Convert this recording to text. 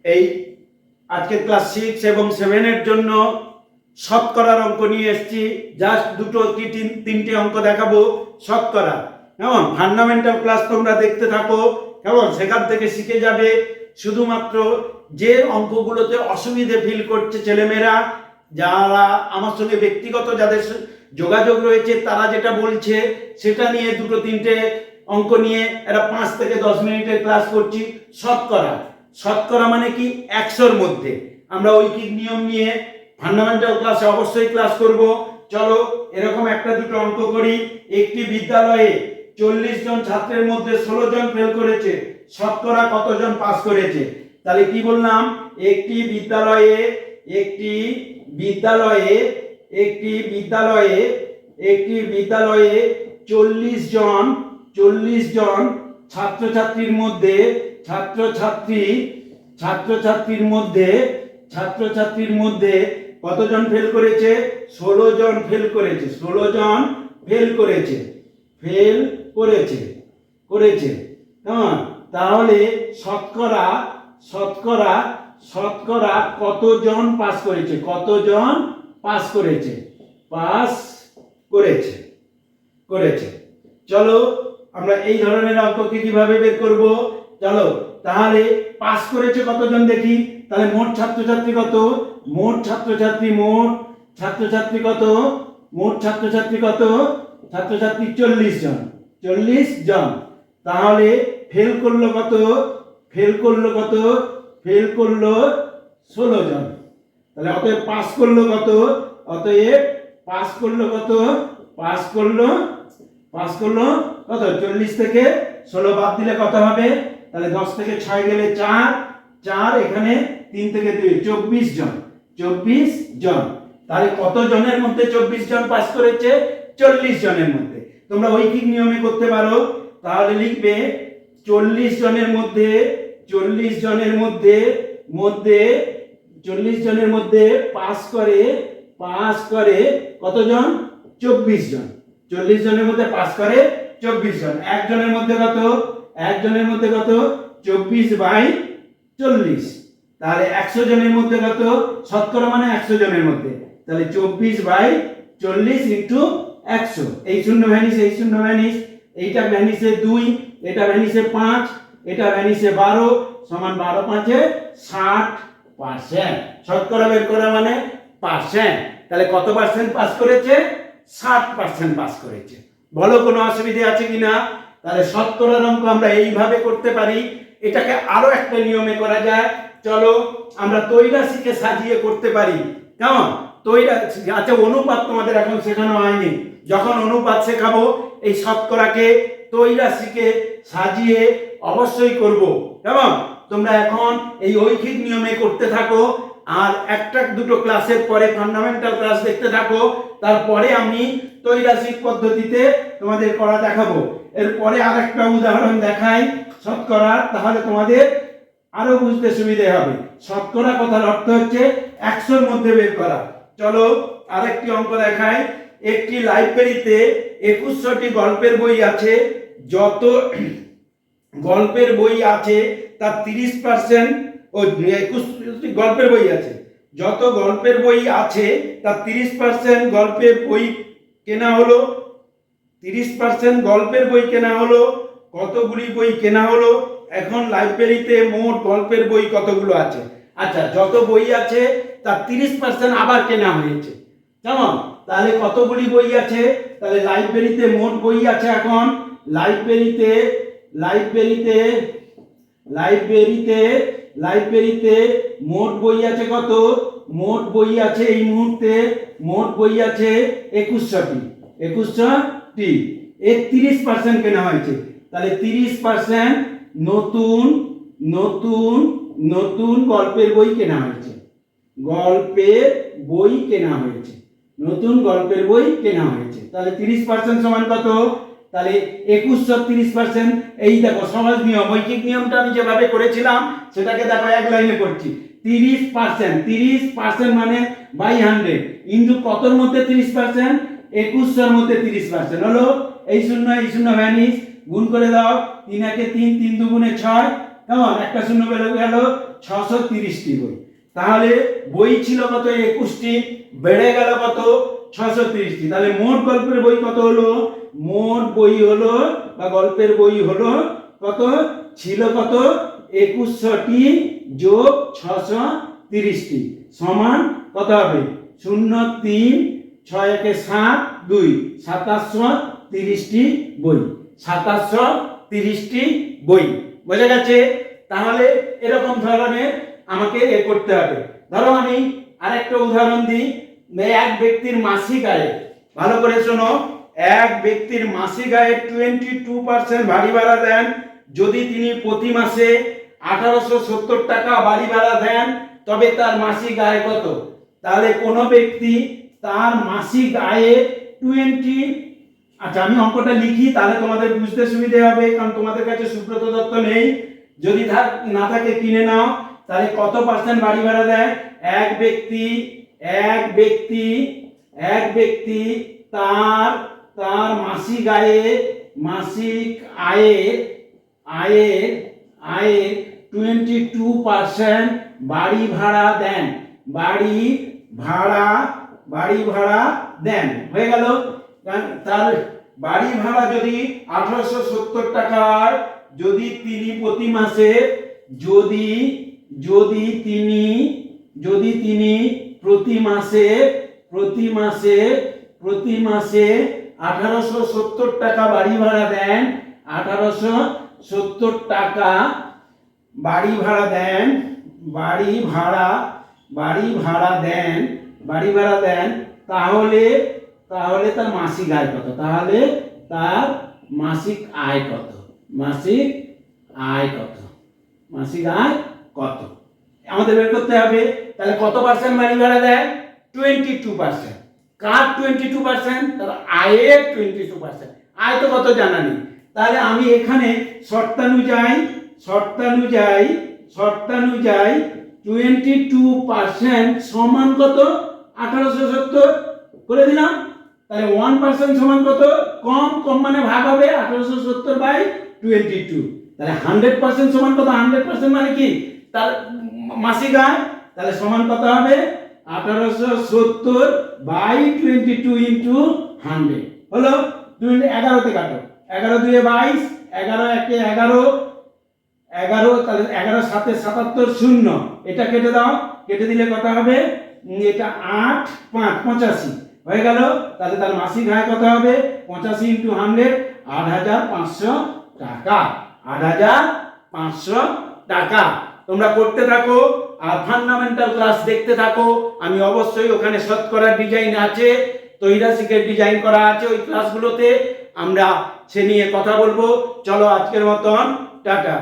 এই আজকে ক্লাস 6 এবং 7 এর জন্য শতকরার অঙ্ক নিয়ে এসেছি। জাস্ট দুটো কি তিনটে অঙ্ক দেখাবো শতকরা। কেমন? ফান্ডামেন্টাল ক্লাস তোমরা দেখতে থাকো, কেমন? সেখান থেকে শিখে যাবে। শুধুমাত্র যে অঙ্কগুলোতে অসুবিধে ফিল করছে ছেলেমেয়েরা, যারা আমার সঙ্গে ব্যক্তিগত যাদের যোগাযোগ রয়েছে, তারা যেটা বলছে সেটা নিয়ে দুটো তিনটে অঙ্ক নিয়ে একটা 5 থেকে 10 মিনিটের ক্লাস করছি। শতকরা, শতকরা মানে কি 100-র মধ্যে। আমরা ঐকিক নিয়ম নিয়ে ফান্ডামেন্টাল ক্লাসে অবশ্যই ক্লাস করব। চলো এরকম একটা দুটো অঙ্ক করি। একটি বিদ্যালয়ে 40 জন ছাত্রের মধ্যে 16 জন ফেল করেছে, শতকরা কতজন পাস করেছে? তাহলে কি বললাম? একটি বিদ্যালয়ে 40 জন ছাত্রছাত্রীর মধ্যে কতজন ফেল করেছে? 16 জন ফেল করেছে। 16 জন ফেল করেছে। হ্যাঁ, তাহলে শতকরা কতজন পাস করেছে? চলো আমরা এই ধরনের অঙ্ককে কিভাবে বের করব? চলো তাহলে পাস করেছে কতজন দেখি। তাহলে মোট ছাত্রছাত্রী কত? মোট ছাত্রছাত্রী কত? ছাত্রছাত্রী 40 জন। তাহলে ফেল করলো কত? ফেল করলো 16 জন। তাহলে অতএব পাস করলো কত? 40 থেকে 16 বাদ দিলে কত হবে? তাহলে 10 থেকে 6 গেলে 4 এখানে 3 থেকে 2 24 জন। তাহলে কত জনের মধ্যে 24 জন পাস করেছে? 40 জনের মধ্যে। তোমরা ঐকিক নিয়মে করতে পারো। তাহলে লিখবে 40 জনের মধ্যে পাস করে কতজন? 24 জন। 40 জনের মধ্যে পাস করে 24 জন। একজনের মধ্যে কত? 24/40। তাহলে 100 জনের মধ্যে কত? শতকরা মানে 100 জনের মধ্যে। তাহলে 24/40 ইনটু 100। এই শূন্য ভ্যানিশ, এইটা ভ্যানিশে 2, এটা ভ্যানিশে 5, এটা ভ্যানিশে 12 সমান 12×5 60%। শতকরা বের করা মানে পার্সেন্ট। তাহলে কত পার্সেন্ট পাস করেছে? 60% পাস করেছে। বলো কোনো অসুবিধা আছে কিনা? তাহলে শতকরার অঙ্ক আমরা এইভাবে করতে পারি। এটাকে আরো একটা নিয়মে করা যায়। চলো আমরা তৈরাশিকে সাজিয়ে করতে পারি। কেমন? তৈরাশি, আচ্ছা অনুপাত তোমাদের এখন শেখানো হয়নি। যখন অনুপাত শেখাবো এই শতকরাকে তৈরাশিকে সাজিয়ে অবশ্যই করব। কেমন? তোমরা এখন এই ঐকিক নিয়মে করতে থাকো, আর একটা দুটো ক্লাসের পরে ফান্ডামেন্টাল ক্লাস দেখতে থাকো। তারপরে আমি তৈরাশিক পদ্ধতিতে তোমাদের করা দেখাবো। এরপরে আরেকটা উদাহরণ দেখাই শতকরা, তাহলে তোমাদের আরো বুঝতে সুবিধা হবে। শতকরা কথার অর্থ হচ্ছে 100-র মধ্যে বের করা। চলো আরেকটি অঙ্ক দেখাই। একটি লাইব্রেরিতে 21টি গল্পের বই আছে। যত গল্পের বই আছে তার 30%, ও 21টি গল্পের বই আছে, যত গল্পের বই আছে তার 30% গল্পের বই কেনা হলো। 30% গল্পের বই কেনা হলো। কতগুলি বই কেনা হলো? এখন লাইব্রেরিতে মোট গল্পের বই কতগুলো আছে? আচ্ছা, যত বই আছে তার 30% আবার কেনা হয়েছে। কেমন? তাহলে কতগুলি বই আছে? তাহলে লাইব্রেরিতে মোট বই আছে, এখন লাইব্রেরিতে মোট বই আছে কত? মোট বই আছে এই মুহূর্তে মোট বই আছে 21টি। এর 30% কেনা হয়েছে। তাহলে 30% নতুন গল্পের বই কেনা হয়েছে। নতুন গল্পের বই কেনা হয়েছে। তাহলে 30% সমান কত? তাহলে 2100 30%। এই দেখো সহজ নিয়ম, ঐকিক নিয়মটা আমি যেভাবে করেছিলাম সেটাকে দেখো এক লাইনে করছি। 30% মানে বাই 100 ইনটু কতর মধ্যে 30%? 2100-র মধ্যে 30% হলো। এই শূন্য ভ্যানিশ, গুণ করে দাও। 3 × 1 = 3, 3 × 2 = 6। কেমন? একটা শূন্য বের হয়ে গেল। 630টি বই। তাহলে বই ছিল কত 21টি, বেড়ে গেল কত 630টি। তাহলে মোট গল্পের বই কত হলো, মোট বই হলো বা গল্পের বই হলো কত, ছিল কত 2100টি যোগ 630টি সমান কত হবে 0 3 6 1 7 2 2730টি বই, 2730টি বই। বোঝা গেছে? তাহলে এরকম ধরনের আমাকে করতে হবে। ধরো আমি আরেকটা উদাহরণ দিই। এক ব্যক্তির মাসিক আয়, ভালো করে শোনো, এক ব্যক্তির মাসিক আয়ের 22% বাড়ি ভাড়া দেন যদি তিনি প্রতি মাসে 1870 টাকা বাড়ি ভাড়া দেন, তবে তার মাসিক আয় কত? তাহলে কোন ব্যক্তি তার মাসিক আয়ে 20, আচ্ছা আমি অঙ্কটা লিখি তাহলে তোমাদের বুঝতে সুবিধা হবে, কারণ তোমাদের কাছে সুব্রত দত্ত নেই, যদি না থাকে কিনে নাও। তাহলে কত পার্সেন্ট বাড়ি ভাড়া দেয়? এক ব্যক্তি তার মাসিক আয়ের 22% বাড়ি ভাড়া দেন, বাড়ি ভাড়া দেন। হয়ে গেল? তার বাড়ি ভাড়া যদি 1870 টাকার, যদি তিনি প্রতি মাসে যদি তিনি প্রতি মাসে 1870 টাকা বাড়ি ভাড়া দেন, 1870 টাকা বাড়ি ভাড়া দেন, তাহলে তার মাসিক আয় কত? তাহলে তার মাসিক আয় কত? মাসিক আয় কত আমাদের বের করতে হবে। তাহলে কত পার্সেন্ট বাড়ি ভাড়া দেয়? 22%। কার 22%? তার আয়ের 22%। আয় তো কত জানা নেই। তাহলে আমি এখানে শর্তানুযায়ী 22% সমান কত? 1870 করে দিলাম। তাহলে 1% সমান কত? কম মানে ভাগ হবে 1870/22। তাহলে 100% সমান কত? 100% মানে কি? তার মাসিক আয়। তাহলে সমান কত হবে? 1870/22 ইনটু 100 হলো। 11 তে কাটো, 11 2 22, 11 1 11, 11 তাহলে 11 7 77 0, এটা কেটে দাও, কেটে দিলে কত হবে? এটা 8 5 85 হয়ে গেল। তাহলে তার মাসিক আয় কত হবে? 85 ইনটু 100 8500 টাকা। 8500 টাকা। তোমরা করতে থাকো আর ফান্ডামেন্টাল ক্লাস দেখতে থাকো। আমি অবশ্যই ওখানে শতকরার ডিজাইন আছে, তৈরাসিকের ডিজাইন করা আছে, ওই ক্লাসগুলোতে আমরা সে নিয়ে কথা বলবো। চলো আজকের মতন টাটা।